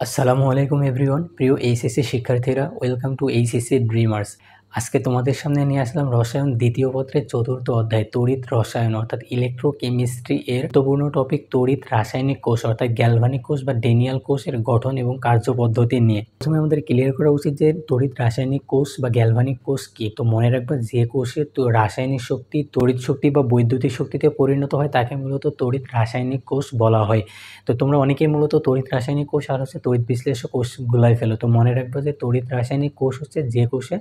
আসসালামু আলাইকুম এভরিওয়ান, প্রিয় এইচএসসি শিক্ষার্থীরা, ওয়েলকাম টু এইচএসসি ড্রিমার্স। আজকে তোমাদের সামনে নিয়ে আসলাম রসায়ন দ্বিতীয় পত্রের চতুর্থ অধ্যায় তড়িৎ রসায়ন অর্থাৎ ইলেকট্রোকেমিস্ট্রি এর গুরুত্বপূর্ণ টপিক তড়িৎ রাসায়নিক কোষ অর্থাৎ গ্যালভানিক কোষ বা ডেনিয়াল কোষের গঠন এবং কার্যপদ্ধতি নিয়ে। প্রথমে আমাদের ক্লিয়ার করা উচিত যে তড়িৎ রাসায়নিক কোষ বা গ্যালভানিক কোষ কি। তো মনে রাখবা, যে কোষের রাসায়নিক শক্তি তড়িৎ শক্তি বা বৈদ্যুতিক শক্তিতে পরিণত হয় তাকে মূলত তড়িৎ রাসায়নিক কোষ বলা হয়। তো তোমরা অনেকেই মূলত তড়িৎ রাসায়নিক কোষ আর তড়িৎ বিশ্লেষক কোষগুলাই ফেলো। তো মনে রাখবে যে তড়িৎ রাসায়নিক কোষ হচ্ছে যে কোষে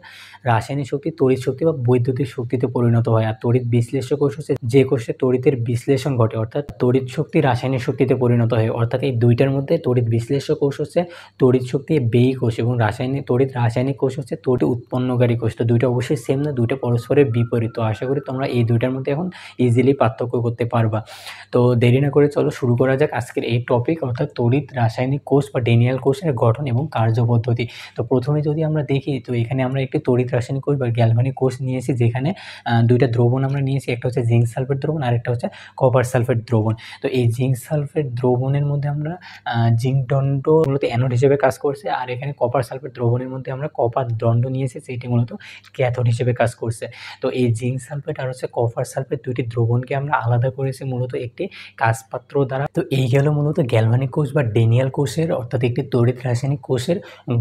রাসায়নিক শক্তি তড়িৎ শক্তি বা বৈদ্যুতিক শক্তিতে পরিণত হয়, আর তড়িৎ বিশ্লেষক কোষ হচ্ছে যে কোষে তড়িতের বিশ্লেষণ ঘটে অর্থাৎ তড়িৎ শক্তি রাসায়নিক শক্তিতে পরিণত হয়। অর্থাৎ এই দুইটার মধ্যে তড়িৎ বিশ্লেষক কোষ হচ্ছে তড়িৎ শক্তি ব্যয়ী কোষ এবং তড়িৎ রাসায়নিক কোষ হচ্ছে তড়িৎ উৎপন্নকারী কোষ। তো দুইটা অবশ্যই সেম না, দুইটা পরস্পরের বিপরীত। তো আশা করি তোমরা এই দুইটার মধ্যে এখন ইজিলি পার্থক্য করতে পারবা। তো দেরি না করে চলো শুরু করা যাক আজকের এই টপিক অর্থাৎ তড়িৎ রাসায়নিক কোষ বা ডেনিয়াল কোষের গঠন এবং কার্যপদ্ধতি। তো প্রথমে যদি আমরা দেখি, তো এখানে আমরা একটি তড়িৎ রাসায়নিক কোষ বা গ্যালভানিক কোষ নিয়েছি, যেখানে দুইটা দ্রবণ আমরা নিয়েছি, একটা হচ্ছে জিঙ্ক সালফেট দ্রবণ আর একটা হচ্ছে কপার সালফেট দ্রবণ। তো এই জিঙ্ক সালফেট দ্রবণের মধ্যে আমরা জিঙ্ক দণ্ড মূলত অ্যানোড হিসেবে কাজ করছে, আর এখানে কপার সালফেট দ্রবণের মধ্যে আমরা কপার দণ্ড নিয়েছি, সেটি মূলত ক্যাথোড হিসেবে কাজ করছে। তো এই জিঙ্ক সালফেট আর হচ্ছে কপার সালফেট দুইটি দ্রবণকে আমরা আলাদা করেছি মূলত একটি কাজপাত্র দ্বারা। তো এই গেল মূলত গ্যালভানিক কোষ বা ডেনিয়াল কোষের অর্থাৎ একটি তড়িৎ রাসায়নিক কোষের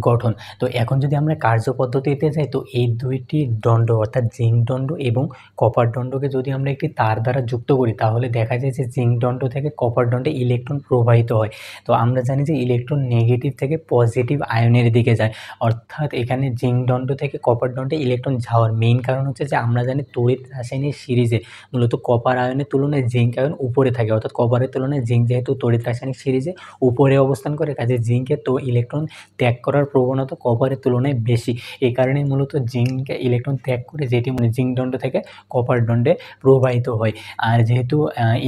গঠন। তো এখন যদি আমরা কার্যপদ্ধতিতে যাই, তো এই দুইটি দণ্ড অর্থাৎ জিঙ্ক দণ্ড এবং কপার দণ্ডকে যদি আমরা একটি তার দ্বারা যুক্ত করি, তাহলে দেখা যায় যে জিঙ্ক দণ্ড থেকে কপার দণ্ডে ইলেকট্রন প্রবাহিত হয়। তো আমরা জানি যে ইলেকট্রন নেগেটিভ থেকে পজিটিভ আয়নের দিকে যায়, অর্থাৎ এখানে জিঙ্ক দণ্ড থেকে কপার দণ্ডে ইলেকট্রন যাওয়ার মেইন কারণ হচ্ছে যে আমরা জানি তড়িৎ রাসায়নিক সিরিজে মূলত কপার আয়নের তুলনায় জিঙ্ক আয়ন উপরে থাকে, অর্থাৎ কপারের তুলনায় জিঙ্ক যেহেতু তড়িৎ রাসায়নিক সিরিজে উপরে অবস্থান করে, কাজে জিঙ্কের তো ইলেকট্রন ত্যাগ করার প্রবণতা কপারের তুলনায় বেশি। এই কারণেই মূলত জিঙ্ক ইলেকট্রন ত্যাগ করে, যেটি জিঙ্ক দণ্ড থেকে কপার দণ্ডে প্রবাহিত হয়। আর যেহেতু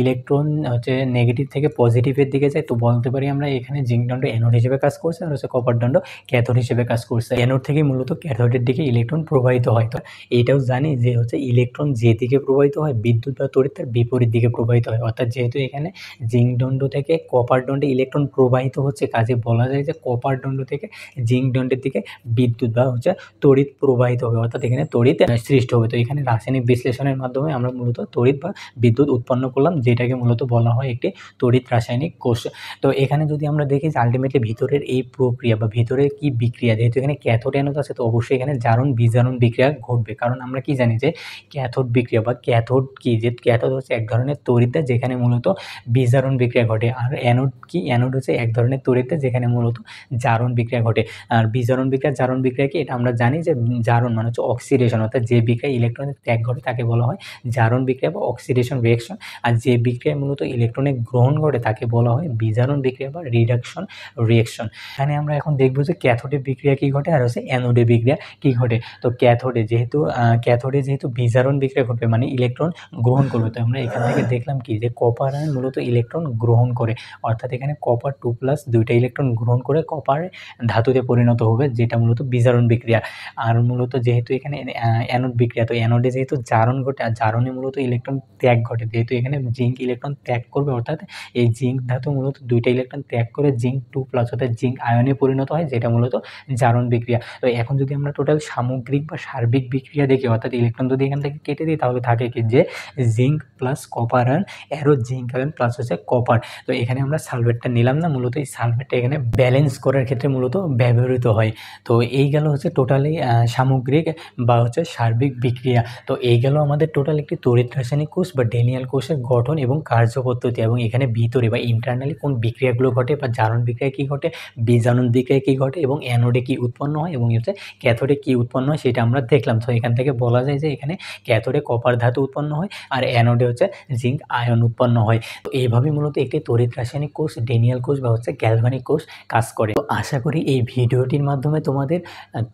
ইলেকট্রন হচ্ছে নেগেটিভ থেকে পজিটিভের দিকে যায়, তো বলতে পারি আমরা এখানে জিঙ্ক দণ্ড অ্যানোড হিসেবে কাজ করছে আর হচ্ছে কপার দণ্ড ক্যাথোড হিসেবে কাজ করছে। অ্যানোড থেকে মূলত ক্যাথোডের দিকে ইলেকট্রন প্রবাহিত হয়। তো এইটাও জানি যে হচ্ছে ইলেকট্রন যেদিকে প্রবাহিত হয় বিদ্যুৎ বা তড়িৎ তার বিপরীত দিকে প্রবাহিত হয়, অর্থাৎ যেহেতু এখানে জিঙ্ক দণ্ড থেকে কপার দণ্ডে ইলেকট্রন প্রবাহিত হচ্ছে, কাজে বলা যায় যে কপার দণ্ড থেকে জিঙ্ক দণ্ডের দিকে বিদ্যুৎ বা হচ্ছে তড়িৎ প্রবাহিত হবে, অর্থাৎ এখানে তড়িৎ সৃষ্টি হবে। তো এখানে রাসায়নিক বিশ্লেষণের মাধ্যমে আমরা মূলত তড়িৎ বা বিদ্যুৎ উৎপন্ন করলাম, যেটাকে মূলত বলা হয় একটি তড়িৎ রাসায়নিক কোষ। তো এখানে যদি আমরা দেখি যে আলটিমেটলি ভিতরের এই প্রক্রিয়া বা ভিতরে কি বিক্রিয়া, যেহেতু এখানে ক্যাথোড অ্যানোড আছে, তো অবশ্যই এখানে জারণ বিজারণ বিক্রিয়া ঘটবে। কারণ আমরা কি জানি যে ক্যাথোড বিক্রিয়া বা ক্যাথোড কি, যে ক্যাথোড হচ্ছে এক ধরনের তড়িৎ যেখানে মূলত বিজারণ বিক্রিয়া ঘটে, আর অ্যানোড কি, অ্যানোড হচ্ছে এক ধরনের তড়িৎ যেখানে মূলত জারণ বিক্রিয়া ঘটে। আর বিজারণ বিক্রিয়া জারণ বিক্রিয়া কি, এটা আমরা জানি যে জারণ মানে হচ্ছে অক্সিডেশন, অর্থাৎ যে বিক্রিয়া ইলেকট্রনের ত্যাগ ঘটে তাকে বলা হয় জারণ বিক্রিয়া বা অক্সিডেশন রিঅ্যাকশন। আর যে বিক্রিয়ায় মূলত ইলেকট্রনের গ্রহণ ঘটে তাকে বলা হয় বিজারণ বিক্রিয়া বা রিডাকশন রিঅ্যাকশন। এখানে আমরা এখন দেখব যে ক্যাথোডে বিক্রিয়া কী ঘটে আর হচ্ছে অ্যানোডে বিক্রিয়া কী ঘটে। তো ক্যাথোডে যেহেতু বিজারণ বিক্রিয়া ঘটবে মানে ইলেকট্রন গ্রহণ করবে, তো আমরা এখান থেকে দেখলাম কি যে কপার আয়ন মূলত ইলেকট্রন গ্রহণ করে, অর্থাৎ এখানে কপার 2+ দুইটা ইলেকট্রন গ্রহণ করে কপার ধাতুতে পরিণত হবে, যেটা মূলত বিজারণ বিক্রিয়া। আর মূলত যেহেতু এখানে অ্যানোড বিক্রিয়া, তো অ্যানোডে যেহেতু জারণ ঘটে আর জারণে মূলত ইলেকট্রন ত্যাগ ঘটে, যেহেতু এখানে জিঙ্ক ইলেকট্রন ত্যাগ করবে, অর্থাৎ এই জিঙ্ক ধাতু মূলত দুইটা ইলেকট্রন ত্যাগ করে জিঙ্ক 2+ অর্থাৎ জিঙ্ক আয়নে পরিণত হয়, যেটা মূলত জারণ বিক্রিয়া। তো এখন যদি আমরা টোটাল সামগ্রিক বা সার্বিক বিক্রিয়া দেখি, অর্থাৎ ইলেকট্রন যদি এখান থেকে কেটে দিই, তাহলে থাকে কি যে zinc plus copper ion arrow zinc ion plus হচ্ছে কপার। তো এখানে আমরা সালফেটটা নিলাম না, মূলত এই সালফেটটা এখানে ব্যালেন্স করার ক্ষেত্রে মূলত ব্যবহৃত হয়। তো এই গেল হচ্ছে টোটালি সামগ্রিক বা হচ্ছে সার্বিক বিক্রিয়া। তো এই গেল আমাদের টোটাল একটি তড়িৎ রাসায়নিক কোষ বা ডেনিয়াল কোষের গঠন এবং কার্যপদ্ধতি, এবং এখানে ভিতরে বা ইন্টারনালি কোন বিক্রিয়াগুলো ঘটে বা জারণ বিক্রিয়া কী ঘটে, বিজারণ বিক্রিয়া কী ঘটে, এবং অ্যানোডে কী উৎপন্ন হয় এবং হচ্ছে ক্যাথোডে কী উৎপন্ন হয় সেটা আমরা দেখলাম। তো এখান থেকে বলা যায় যে এখানে ক্যাথোডে কপার ধাতু উৎপন্ন হয় আর অ্যানোডে হচ্ছে জিঙ্ক আয়ন উৎপন্ন হয়। তো এইভাবে মূলত একটি তড়িৎ রাসায়নিক কোষ ডেনিয়াল কোষ বা হচ্ছে গ্যালভানিক কোষ কাজ করে। তো আশা করি এই ভিডিওটির মাধ্যমে তোমাদের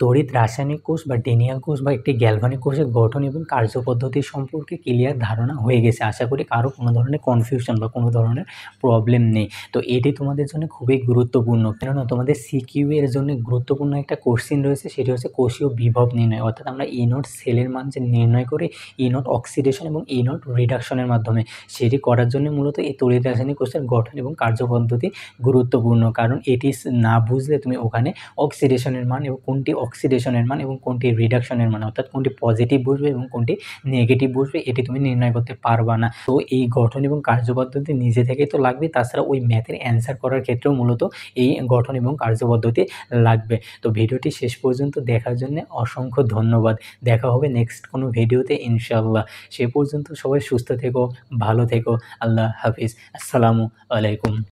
তড়িৎ রাসায়নিক কোষ বা ডেনিয়াল কোষ বা একটি গ্যালভানিক কোষের গঠন এবং কার্যপদ্ধতি সম্পর্কে ক্লিয়ার ধারণা হয়ে গেছে। আশা করি কারো কোনো ধরনের কনফিউশন বা কোনো ধরনের প্রবলেম নেই। তো এটি তোমাদের জন্য খুবই গুরুত্বপূর্ণ, কেননা তোমাদের সিকিউ এর জন্য গুরুত্বপূর্ণ একটা কোশ্চেন রয়েছে, সেটি হচ্ছে কোষীয় বিভব নির্ণয়। অর্থাৎ আমরা E0 সেলের মান যে নির্ণয় করি E0 অক্সিডেশন এবং E0 রিডাকশনের মাধ্যমে, সেটি করার জন্য মূলত এই তড়িৎ রাসায়নিক কোষের গঠন এবং কার্যপদ্ধতি গুরুত্বপূর্ণ। কারণ এটি না বুঝলে তুমি ওখানে অক্সিডেশনের মান এবং কোনটি অক্সিডেশনের মান এবং কোনটি রিডাকশনের মান, অর্থাৎ কোনটি পজিটিভ বসবে এবং কোনটি নেগেটিভ বসবে, এটি তুমি নির্ণয় করতে পারবা না। তো এই গঠন এবং কার্যপদ্ধতি নিজে থেকেই তো লাগবে, তাছাড়া ওই ম্যাথের অ্যান্সার করার ক্ষেত্রেও মূলত এই গঠন এবং কার্যপদ্ধতি লাগবে। তো ভিডিওটি শেষ পর্যন্ত দেখার জন্য অসংখ্য ধন্যবাদ। দেখা হবে নেক্সট কোনো ভিডিওতে ইনশাআল্লাহ। সে পর্যন্ত সবাই সুস্থ থেকো, ভালো থেকো। আল্লাহ হাফিজ। আসসালামু আলাইকুম।